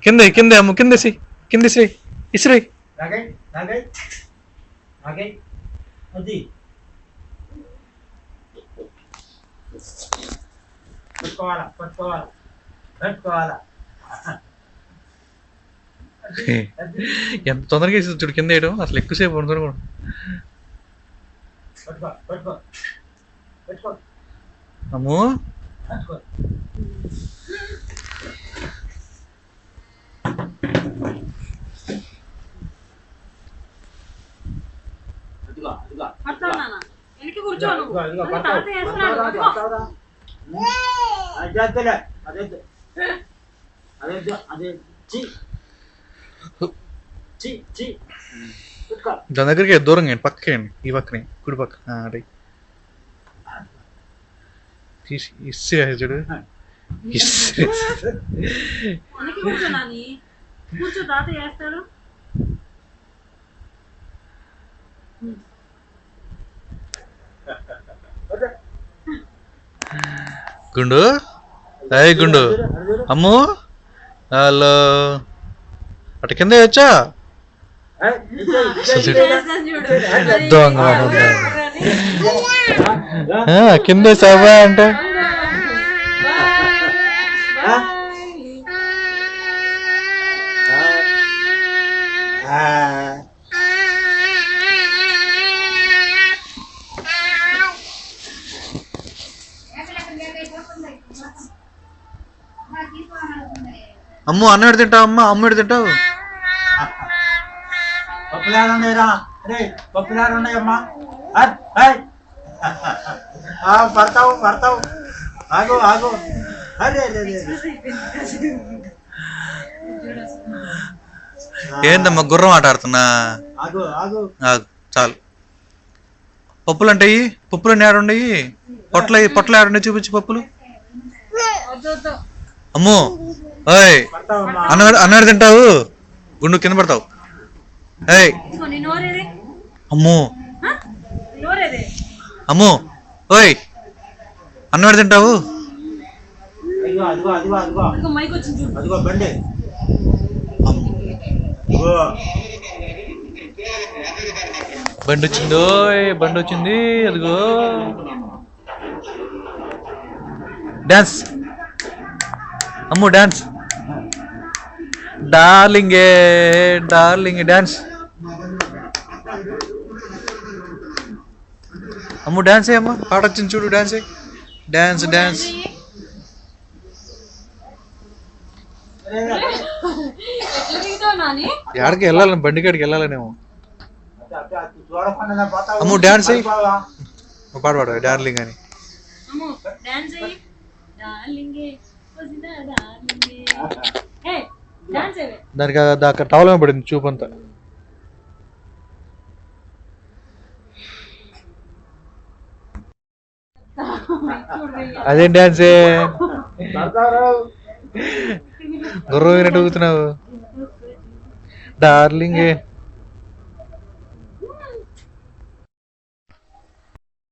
కింద కింద అమ్ము కిందేసి కిందేసి ఇసిరి అది పట్టుకోవాలా పట్టుకోవాలా పట్టుకోవాలా ఎంత తొందరగా వేసి చూడు కింద వేయడం అసలు ఎక్కువసేపు ఉండదు కూడా. పట్టుకో పట్టుకో పట్టుకో అమ్ము పట్టుకో దాని దగ్గరికి దూరంగా పక్కకి ఈ పక్కనే కుడి పక్క అదే తీసి ఇస్సిరి చూడు ఇస్సిరి కూర్చో తాత చేస్తాడు. గుండు అయ్యి గుండు అమ్ము హలో అటు కింద వచ్చా కింద సవా అంటే అమ్ము అన్నం తింటావు అమ్మ అమ్మ తింటావు పప్పులారు ఉన్నాయిరా అరే పప్పులారు ఉన్నాయమ్మా పడతావు పడతావు ఆగు ఆగు అరే ఏందమ్మా గుర్రం ఆట ఆడుతున్నా ఆగు ఆగు ఆగు చాలు పప్పులు అంటాయి పప్పులు అన్ని ఆడుండయి పొట్ల ఆడుండే చూపించి పప్పులు అమ్ము ఓయ్ అన్నాడు తింటావు గుండు కింద పడతావు ఏయ్ అమ్ము అమ్ము ఓయ్ అన్నాడు తింటావు అదిగో బండి బండి వచ్చిందో బండి వచ్చింది అదిగో డాన్స్ అమ్ము డాన్స్ డార్లింగే డార్లింగ్ డాన్స్ అమ్ము డాన్స్ అమ్మ పాట వచ్చింది చూడు డాన్స్ డాన్స్ డాన్స్ ఎక్కడికి వెళ్ళాలని బండి కాడికి వెళ్ళాలనేమో అమ్ము డాన్స్ అయ్యి పాట పాడు డార్లింగ్ అని దానికి అక్కడ టవల్ పడింది చూపంతా అదేం డాన్సే గుర్రం వినట్టు ఊగుతున్నావు డార్లింగే